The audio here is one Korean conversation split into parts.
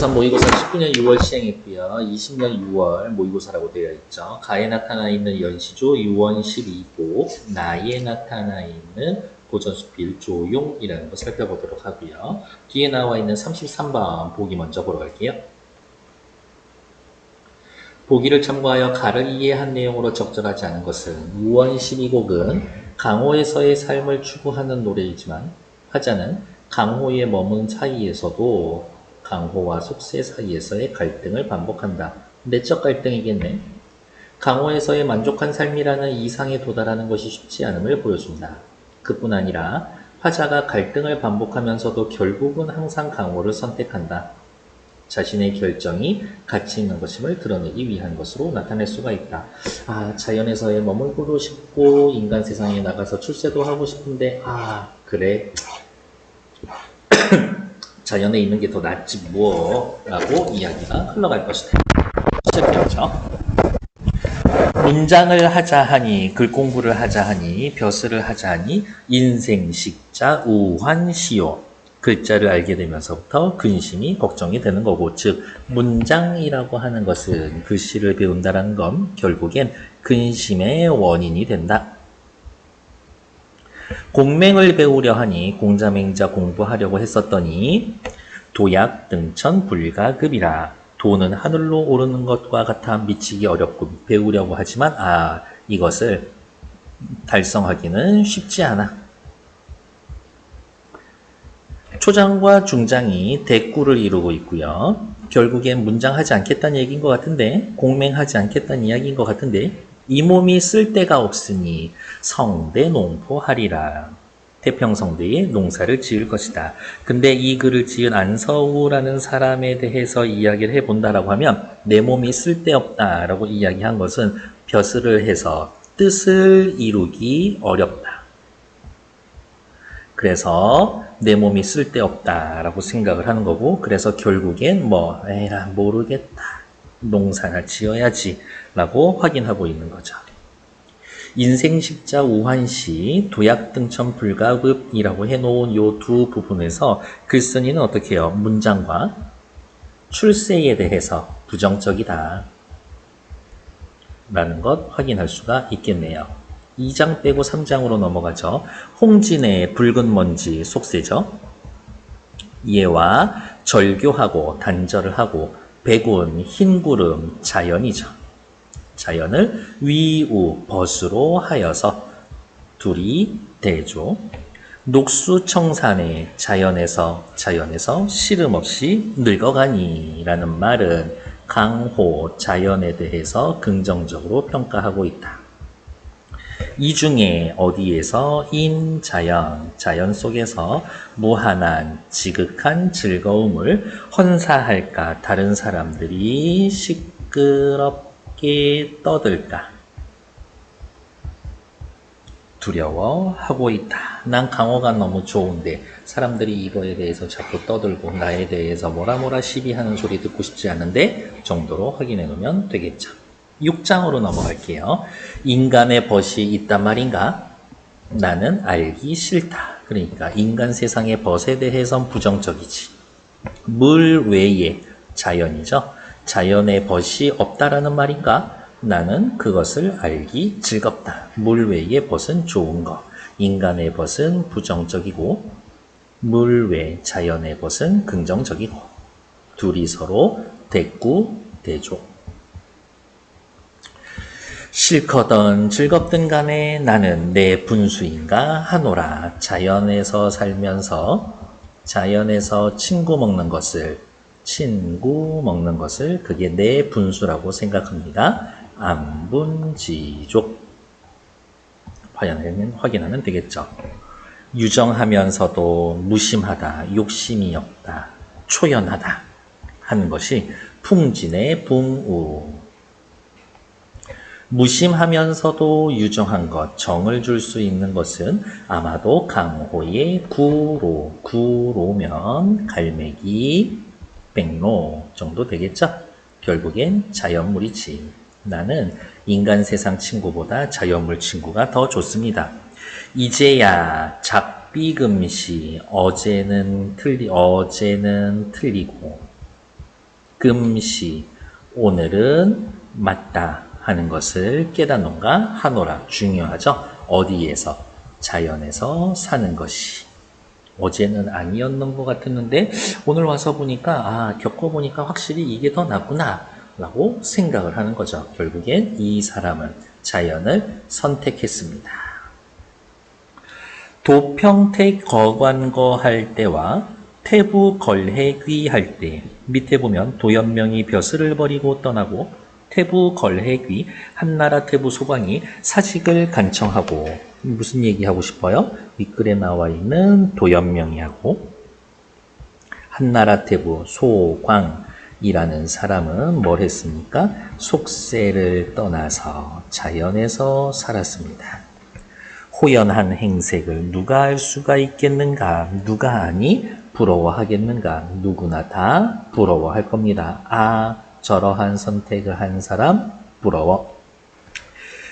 모의고사 19년 6월 시행했고요. 20년 6월 모의고사라고 되어 있죠. 가에 나타나 있는 연시조 유원 12고 나에 나타나 있는 고전수필 조용이라는 거 살펴보도록 하고요. 뒤에 나와 있는 33번 보기 먼저 보러 갈게요. 보기를 참고하여 가를 이해한 내용으로 적절하지 않은 것은 유원 12곡은 강호에서의 삶을 추구하는 노래이지만 하자는 강호에 머문 사이에서도 강호와 속세 사이에서의 갈등을 반복한다. 내적 갈등이겠네. 강호에서의 만족한 삶이라는 이상에 도달하는 것이 쉽지 않음을 보여준다. 그뿐 아니라 화자가 갈등을 반복하면서도 결국은 항상 강호를 선택한다. 자신의 결정이 가치 있는 것임을 드러내기 위한 것으로 나타낼 수가 있다. 자연에서의 머물고도 싶고 인간 세상에 나가서 출세도 하고 싶은데 그래 자연에 있는 게 더 낫지 뭐 라고 이야기가 흘러갈 것이다. 시작해보죠. 문장을 하자 하니 글 공부를 하자 하니 벼슬을 하자 하니 인생식자 우환시요. 글자를 알게 되면서부터 근심이 걱정이 되는 거고, 즉 문장이라고 하는 것은 글씨를 배운다는 건 결국엔 근심의 원인이 된다. 공맹을 배우려 하니 공자맹자 공부하려고 했었더니 도약 등천 불가급이라. 도는 하늘로 오르는 것과 같아 미치기 어렵고 배우려고 하지만 이것을 달성하기는 쉽지 않아. 초장과 중장이 대꾸를 이루고 있고요. 결국엔 문장하지 않겠다는 얘기인 것 같은데, 공맹하지 않겠다는 이야기인 것 같은데, 이 몸이 쓸데가 없으니 성대 농포하리라. 태평성대에 농사를 지을 것이다. 근데 이 글을 지은 안서우라는 사람에 대해서 이야기를 해본다라고 하면 내 몸이 쓸데없다라고 이야기한 것은 벼슬을 해서 뜻을 이루기 어렵다. 그래서 내 몸이 쓸데없다라고 생각을 하는 거고, 그래서 결국엔 에라 모르겠다. 농사나 지어야지 라고 확인하고 있는 거죠. 인생식자 우환시 도약등천 불가급이라고 해놓은 이 두 부분에서 글쓴이는 어떻게 해요? 문장과 출세에 대해서 부정적이다 라는 것 확인할 수가 있겠네요. 2장 빼고 3장으로 넘어가죠. 홍진의 붉은 먼지 속세죠. 얘와 절교하고 단절을 하고 백운 흰구름 자연이죠. 자연을 위우 벗으로 하여서 둘이 대조. 녹수청산의 자연에서 시름 없이 늙어가니 라는 말은 강호 자연에 대해서 긍정적으로 평가하고 있다. 이 중에 어디에서 자연 속에서 무한한 지극한 즐거움을 헌사할까? 다른 사람들이 시끄럽게 떠들까? 두려워하고 있다. 난 강호가 너무 좋은데 사람들이 이거에 대해서 자꾸 떠들고 나에 대해서 뭐라 시비하는 소리 듣고 싶지 않은데 정도로 확인해 놓으면 되겠죠. 6장으로 넘어갈게요. 인간의 벗이 있단 말인가? 나는 알기 싫다. 그러니까 인간 세상의 벗에 대해선 부정적이지. 물 외에 자연이죠. 자연의 벗이 없다라는 말인가? 나는 그것을 알기 즐겁다. 물 외의 벗은 좋은 거. 인간의 벗은 부정적이고 물 외 자연의 벗은 긍정적이고 둘이 서로 대꾸 대조. 싫거든 즐겁든 간에 나는 내 분수인가 하노라. 자연에서 살면서 자연에서 친구 먹는 것을 그게 내 분수라고 생각합니다. 안분지족. 확인하면 되겠죠. 유정하면서도 무심하다, 욕심이 없다, 초연하다 하는 것이 풍진의 붕우. 무심하면서도 유정한 것, 정을 줄 수 있는 것은 아마도 강호의 구로면 갈매기, 백로 정도 되겠죠? 결국엔 자연물이지. 나는 인간 세상 친구보다 자연물 친구가 더 좋습니다. 이제야 작비금시 어제는 틀리고 금시 오늘은 맞다 하는 것을 깨닫는가 하노라. 중요하죠. 어디에서? 자연에서 사는 것이. 어제는 아니었는 것 같았는데 오늘 와서 보니까 겪어보니까 확실히 이게 더 낫구나 라고 생각을 하는 거죠. 결국엔 이 사람은 자연을 선택했습니다. 도평택 거관거 할 때와 태부 걸해귀 할 때, 밑에 보면 도연명이 벼슬을 버리고 떠나고 태부 걸해귀 한나라 태부 소광이 사직을 간청하고, 무슨 얘기하고 싶어요? 윗글에 나와 있는 도연명이하고 한나라 태부 소광이라는 사람은 뭘 했습니까? 속세를 떠나서 자연에서 살았습니다. 호연한 행색을 누가 알 수가 있겠는가? 누가 아니 부러워하겠는가? 누구나 다 부러워할 겁니다. 저러한 선택을 한 사람 부러워.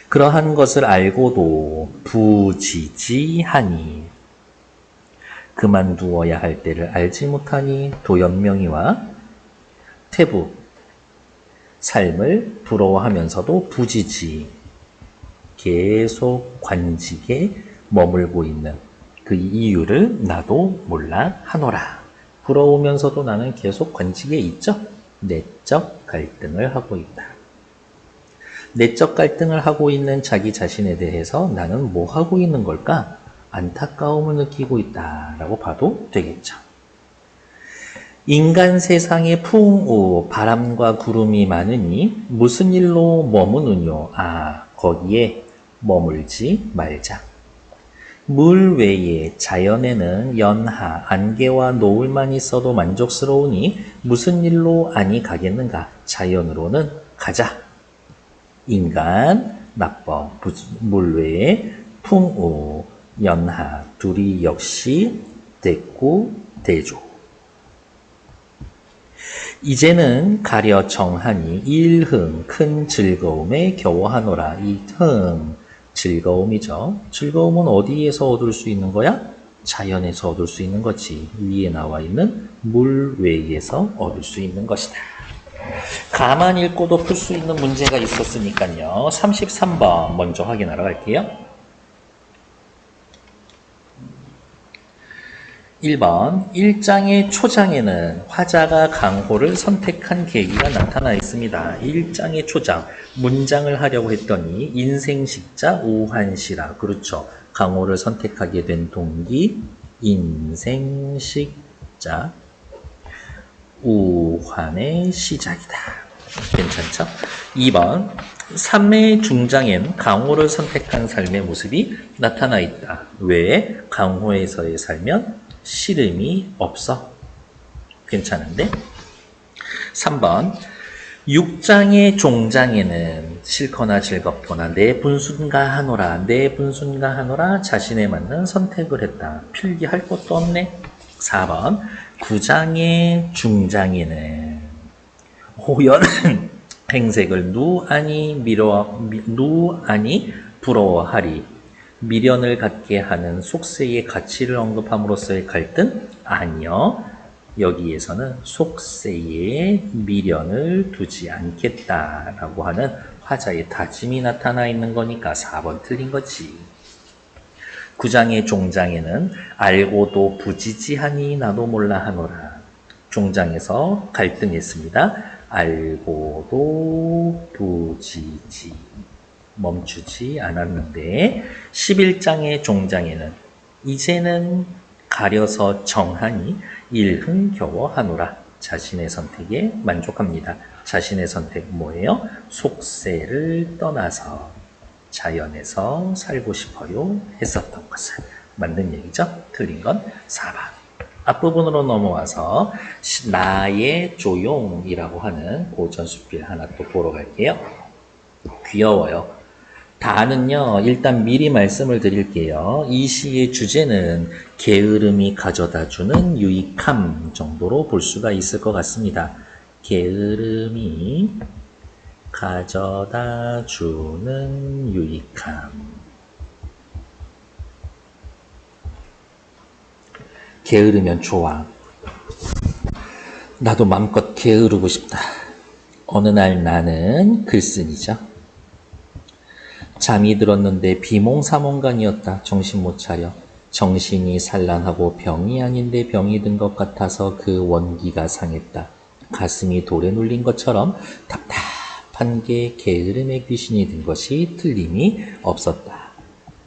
그러한 것을 알고도 부지지하니, 그만두어야 할 때를 알지 못하니 도연명이와 태부 삶을 부러워하면서도 부지지 계속 관직에 머물고 있는 그 이유를 나도 몰라 하노라. 부러우면서도 나는 계속 관직에 있죠. 내적 갈등을 하고 있다. 내적 갈등을 하고 있는 자기 자신에 대해서 나는 뭐 하고 있는 걸까? 안타까움을 느끼고 있다라고 봐도 되겠죠. 인간 세상에 풍우, 바람과 구름이 많으니 무슨 일로 머무느뇨? 거기에 머물지 말자. 물 외에 자연에는 연하, 안개와 노을만 있어도 만족스러우니 무슨 일로 아니 가겠는가? 자연으로는 가자. 인간, 나빠, 물 외에 풍우, 연하, 둘이 역시 대꾸, 대조. 이제는 가려 정하니 일흥, 큰 즐거움에 겨워하노라. 이 흥, 즐거움이죠. 즐거움은 어디에서 얻을 수 있는 거야? 자연에서 얻을 수 있는 거지. 위에 나와 있는 물 외에서 얻을 수 있는 것이다. 가만히 읽고도 풀 수 있는 문제가 있었으니까요. 33번 먼저 확인하러 갈게요. 1번, 1장의 초장에는 화자가 강호를 선택한 계기가 나타나 있습니다. 1장의 초장, 문장을 하려고 했더니 인생식자 우환시라. 그렇죠. 강호를 선택하게 된 동기, 인생식자 우환의 시작이다. 괜찮죠? 2번, 3의 중장엔 강호를 선택한 삶의 모습이 나타나 있다. 왜? 강호에서의 살면 씨름이 없어. 괜찮은데? 3번, 6장의 종장에는 싫거나 즐겁거나 내 분순가 하노라, 내 분순가 하노라 자신에 맞는 선택을 했다. 필기할 것도 없네. 4번, 9장의 중장에는 호연한 행색을 누아니 부러워하리. 미련을 갖게 하는 속세의 가치를 언급함으로써의 갈등? 아니요. 여기에서는 속세에 미련을 두지 않겠다라고 하는 화자의 다짐이 나타나 있는 거니까 4번 틀린 거지. 9장의 종장에는 알고도 부지지하니 나도 몰라 하노라. 종장에서 갈등했습니다. 알고도 부지지. 멈추지 않았는데 11장의 종장에는 이제는 가려서 정하니 일흥겨워하노라. 자신의 선택에 만족합니다. 자신의 선택 뭐예요? 속세를 떠나서 자연에서 살고 싶어요 했었던 것을. 맞는 얘기죠? 틀린 건 4번. 앞부분으로 넘어와서 나의 조용이라고 하는 고전수필 하나 또 보러 갈게요. 귀여워요. 다는요, 일단 미리 말씀을 드릴게요. 이 시의 주제는 게으름이 가져다주는 유익함 정도로 볼 수가 있을 것 같습니다. 게으름이 가져다주는 유익함. 게으르면 좋아. 나도 맘껏 게으르고 싶다. 어느 날 나는 글쓴이죠. 잠이 들었는데 비몽사몽간이었다. 정신 못 차려. 정신이 산란하고 병이 아닌데 병이 든 것 같아서 그 원기가 상했다. 가슴이 돌에 눌린 것처럼 답답한 게 게으름의 귀신이 든 것이 틀림이 없었다.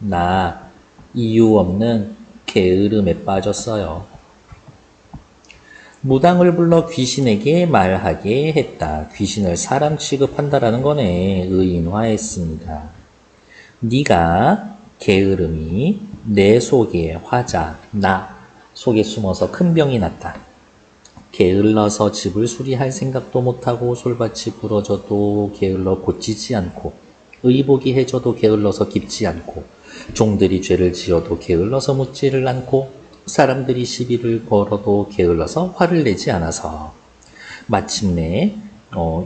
나 이유 없는 게으름에 빠졌어요. 무당을 불러 귀신에게 말하게 했다. 귀신을 사람 취급한다라는 거네. 의인화했습니다. 네가 게으름이 내 속에 화자, 나 속에 숨어서 큰 병이 났다. 게을러서 집을 수리할 생각도 못하고 솔밭이 부러져도 게을러 고치지 않고 의복이 해져도 게을러서 깊지 않고 종들이 죄를 지어도 게을러서 묻지를 않고 사람들이 시비를 걸어도 게을러서 화를 내지 않아서 마침내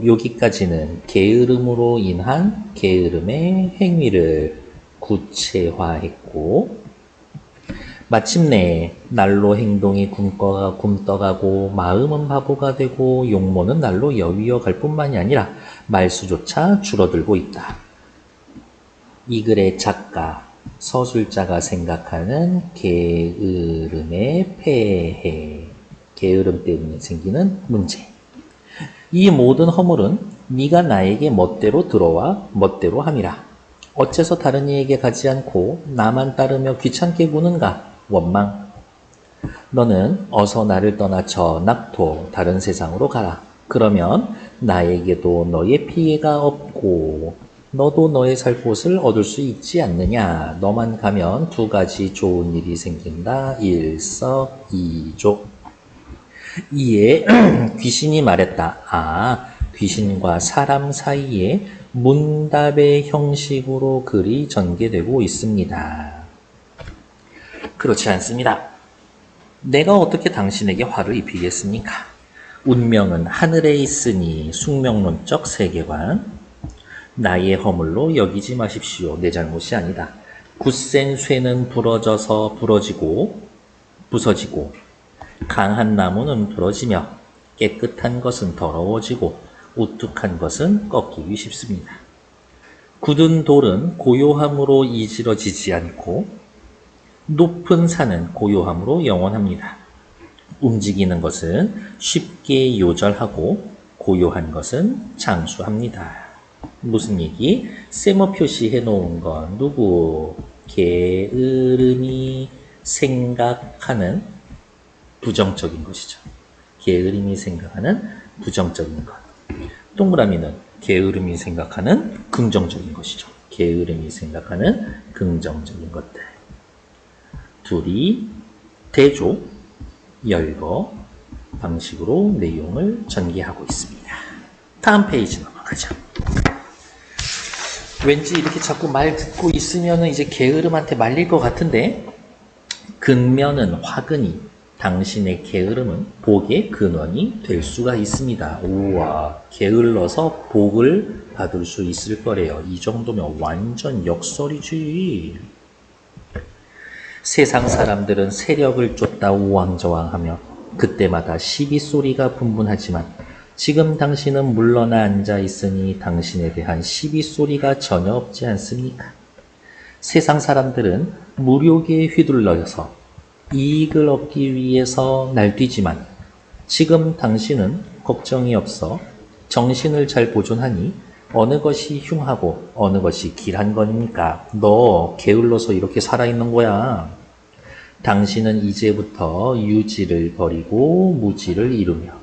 여기까지는 게으름으로 인한 게으름의 행위를 구체화했고 마침내 날로 행동이 굼떠가고 마음은 바보가 되고 용모는 날로 여위어 갈 뿐만이 아니라 말수조차 줄어들고 있다. 이 글의 작가, 서술자가 생각하는 게으름의 폐해, 게으름 때문에 생기는 문제. 이 모든 허물은 네가 나에게 멋대로 들어와 멋대로 함이라. 어째서 다른 이에게 가지 않고 나만 따르며 귀찮게 구는가? 원망. 너는 어서 나를 떠나 저 낙토 다른 세상으로 가라. 그러면 나에게도 너의 피해가 없고 너도 너의 살 곳을 얻을 수 있지 않느냐. 너만 가면 두 가지 좋은 일이 생긴다. 일석이조. 이에 귀신이 말했다. 귀신과 사람 사이에 문답의 형식으로 글이 전개되고 있습니다. 그렇지 않습니다. 내가 어떻게 당신에게 화를 입히겠습니까? 운명은 하늘에 있으니 숙명론적 세계관. 나의 허물로 여기지 마십시오. 내 잘못이 아니다. 굳센 쇠는 부러져서 부서지고 강한 나무는 부러지며 깨끗한 것은 더러워지고 우뚝한 것은 꺾이기 쉽습니다. 굳은 돌은 고요함으로 이지러지지 않고 높은 산은 고요함으로 영원합니다. 움직이는 것은 쉽게 요절하고 고요한 것은 장수합니다. 무슨 얘기? 세모 표시해 놓은 건 누구? 게으름이 생각하는 부정적인 것이죠. 게으름이 생각하는 부정적인 것. 동그라미는 게으름이 생각하는 긍정적인 것이죠. 게으름이 생각하는 긍정적인 것들. 둘이 대조, 열거 방식으로 내용을 전개하고 있습니다. 다음 페이지 넘어가죠. 왠지 이렇게 자꾸 말 듣고 있으면 이제 게으름한테 말릴 것 같은데 근면은 화근이 당신의 게으름은 복의 근원이 될 수가 있습니다. 우와, 게을러서 복을 받을 수 있을 거래요. 이 정도면 완전 역설이지. 세상 사람들은 세력을 쫓다 우왕좌왕하며 그때마다 시비소리가 분분하지만 지금 당신은 물러나 앉아 있으니 당신에 대한 시비소리가 전혀 없지 않습니까? 세상 사람들은 무력에 휘둘러서 이익을 얻기 위해서 날뛰지만 지금 당신은 걱정이 없어 정신을 잘 보존하니 어느 것이 흉하고 어느 것이 길한 겁니까? 너 게을러서 이렇게 살아있는 거야. 당신은 이제부터 유지를 버리고 무지를 이루며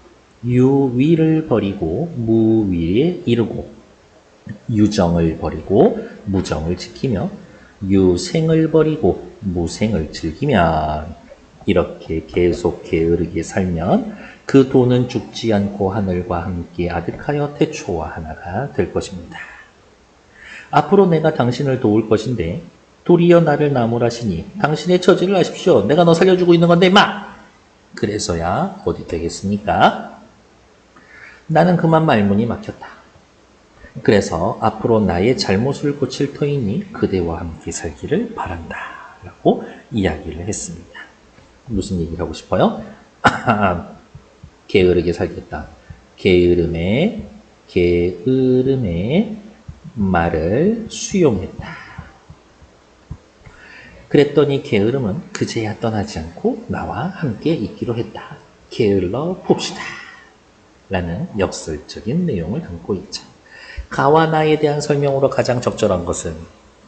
유위를 버리고 무위에 이르고 유정을 버리고 무정을 지키며 유생을 버리고 무생을 즐기면 이렇게 계속 게으르게 살면 그 돈은 죽지 않고 하늘과 함께 아득하여 태초와 하나가 될 것입니다. 앞으로 내가 당신을 도울 것인데 도리어 나를 나무라시니 당신의 처지를 아십시오. 내가 너 살려주고 있는 건데 임마! 그래서야 어디 되겠습니까? 나는 그만 말문이 막혔다. 그래서 앞으로 나의 잘못을 고칠 터이니 그대와 함께 살기를 바란다. 라고 이야기를 했습니다. 무슨 얘기를 하고 싶어요? 게으르게 살겠다. 게으름의 말을 수용했다. 그랬더니 게으름은 그제야 떠나지 않고 나와 함께 있기로 했다. 게을러 봅시다. 라는 역설적인 내용을 담고 있죠. 가와 나에 대한 설명으로 가장 적절한 것은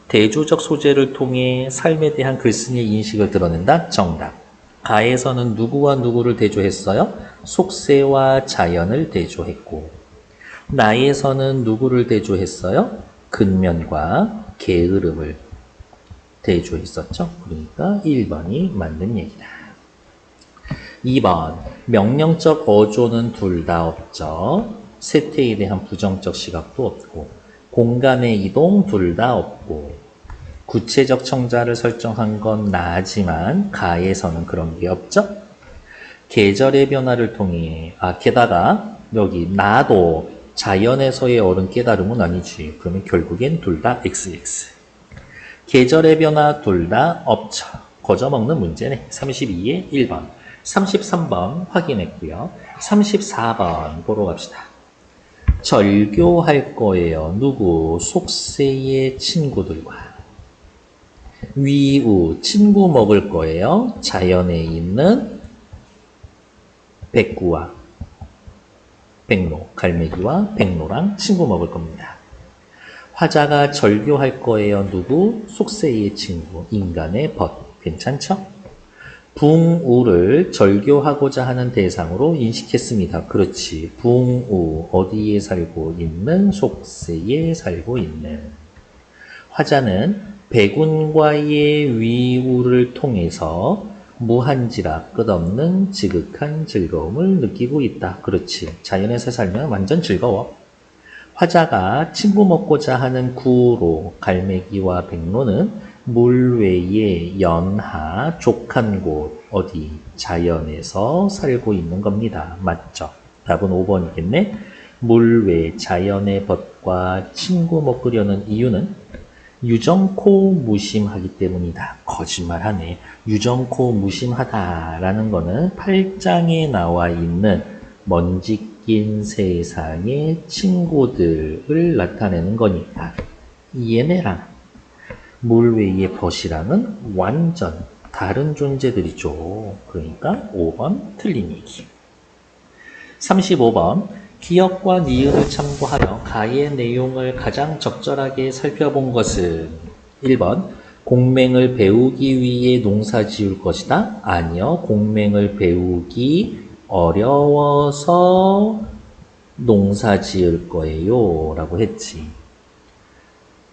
대조적 소재를 통해 삶에 대한 글쓴이의 인식을 드러낸다. 정답. 가에서는 누구와 누구를 대조했어요? 속세와 자연을 대조했고, 나에서는 누구를 대조했어요? 근면과 게으름을 대조했었죠. 그러니까 1번이 맞는 얘기다. 2번, 명령적 어조는 둘 다 없죠. 세태에 대한 부정적 시각도 없고, 공간의 이동 둘 다 없고, 구체적 청자를 설정한 건 나지만 가에서는 그런 게 없죠. 계절의 변화를 통해, 게다가 여기 나도 자연에서의 옳은 깨달음은 아니지. 그러면 결국엔 둘 다 XX. 계절의 변화 둘 다 없죠. 거저먹는 문제네. 32에 1번. 33번 확인했고요. 34번 보러 갑시다. 절교할 거예요. 누구? 속세의 친구들과. 위우, 친구 먹을 거예요. 자연에 있는 백구와 백로, 갈매기와 백로랑 친구 먹을 겁니다. 화자가 절교할 거예요. 누구? 속세의 친구, 인간의 벗. 괜찮죠? 붕우를 절교하고자 하는 대상으로 인식했습니다. 그렇지. 붕우, 어디에 살고 있는? 속세에 살고 있는. 화자는 백운과의 위우를 통해서 무한지라 끝없는 지극한 즐거움을 느끼고 있다. 그렇지. 자연에서 살면 완전 즐거워. 화자가 친구 먹고자 하는 구로, 갈매기와 백로는 물외의 연하, 족한 곳, 어디? 자연에서 살고 있는 겁니다. 맞죠? 답은 5번이겠네. 물외, 자연의 벗과 친구 먹으려는 이유는 유정코 무심하기 때문이다. 거짓말하네. 유정코 무심하다라는 거는 8장에 나와 있는 먼지 낀 세상의 친구들을 나타내는 거니까. 얘네랑 물외의 벗이랑은 완전 다른 존재들이죠. 그러니까 5번 틀린 얘기. 35번. 기역과 니은을 참고하여 가의 내용을 가장 적절하게 살펴본 것은 1번. 공맹을 배우기 위해 농사 지을 것이다. 아니요. 공맹을 배우기 어려워서 농사 지을 거예요. 라고 했지.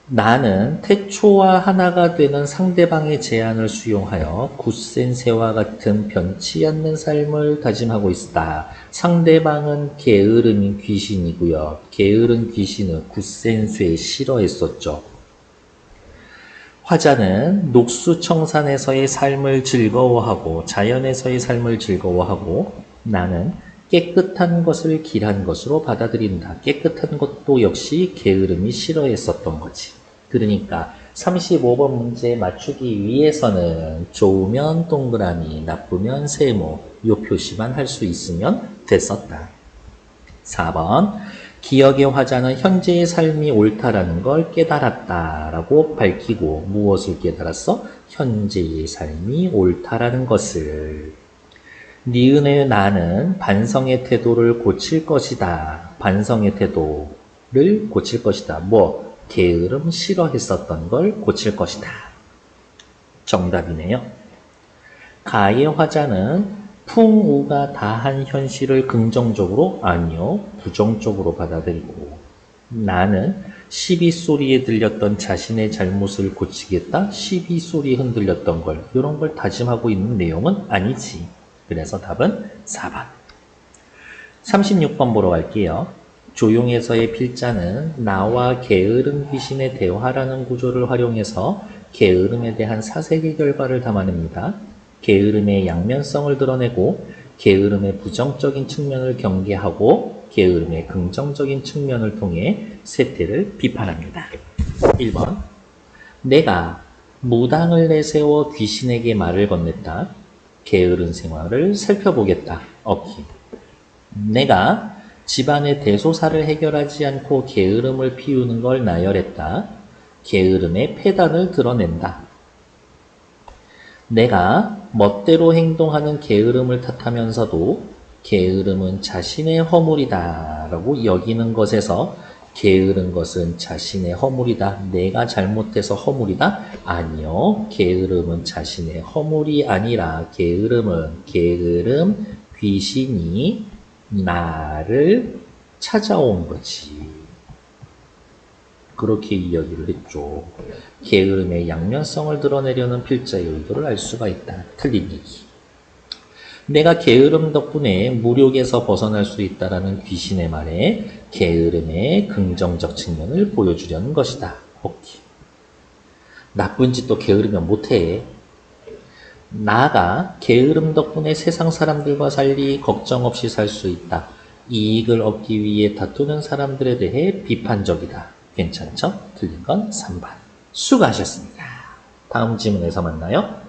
나는 태초와 하나가 되는 상대방의 제안을 수용하여 굳센 새와 같은 변치 않는 삶을 다짐하고 있다. 상대방은 게으른 귀신이고요. 게으른 귀신은 굳센 쇠 싫어했었죠. 화자는 녹수청산에서의 삶을 즐거워하고 자연에서의 삶을 즐거워하고 나는 깨끗한 것을 길한 것으로 받아들인다. 깨끗한 것도 역시 게으름이 싫어했었던 거지. 그러니까 35번 문제 맞추기 위해서는 좋으면 동그라미, 나쁘면 세모 이 표시만 할 수 있으면 됐었다. 4번. 기억의 화자는 현재의 삶이 옳다라는 걸 깨달았다라고 밝히고 무엇을 깨달았어? 현재의 삶이 옳다라는 것을. 니은의 나는 반성의 태도를 고칠 것이다. 반성의 태도를 고칠 것이다. 뭐? 게으름 싫어했었던 걸 고칠 것이다. 정답이네요. 가의 화자는 풍우가 다한 현실을 긍정적으로 아니요 부정적으로 받아들이고 나는 시비소리에 들렸던 자신의 잘못을 고치겠다. 시비소리에 흔들렸던 걸 이런 걸 다짐하고 있는 내용은 아니지. 그래서 답은 4번. 36번 보러 갈게요. 조용에서의 필자는 나와 게으름 귀신의 대화라는 구조를 활용해서 게으름에 대한 사색의 결과를 담아냅니다. 게으름의 양면성을 드러내고 게으름의 부정적인 측면을 경계하고 게으름의 긍정적인 측면을 통해 세태를 비판합니다. 1번. 내가 무당을 내세워 귀신에게 말을 건넸다. 게으른 생활을 살펴보겠다. 오케이. 내가 집안의 대소사를 해결하지 않고 게으름을 피우는 걸 나열했다. 게으름의 폐단을 드러낸다. 내가 멋대로 행동하는 게으름을 탓하면서도 게으름은 자신의 허물이다 라고 여기는 것에서 게으른 것은 자신의 허물이다. 내가 잘못해서 허물이다? 아니요. 게으름은 자신의 허물이 아니라 게으름 귀신이 나를 찾아온 거지. 그렇게 이야기를 했죠. 게으름의 양면성을 드러내려는 필자의 의도를 알 수가 있다. 틀린 얘기. 내가 게으름 덕분에 무력에서 벗어날 수 있다라는 귀신의 말에 게으름의 긍정적 측면을 보여주려는 것이다. 오케이. 나쁜 짓도 게으르면 못해. 나가 게으름 덕분에 세상 사람들과 살리 걱정 없이 살 수 있다. 이익을 얻기 위해 다투는 사람들에 대해 비판적이다. 괜찮죠? 틀린 건 3번. 수고하셨습니다. 다음 지문에서 만나요.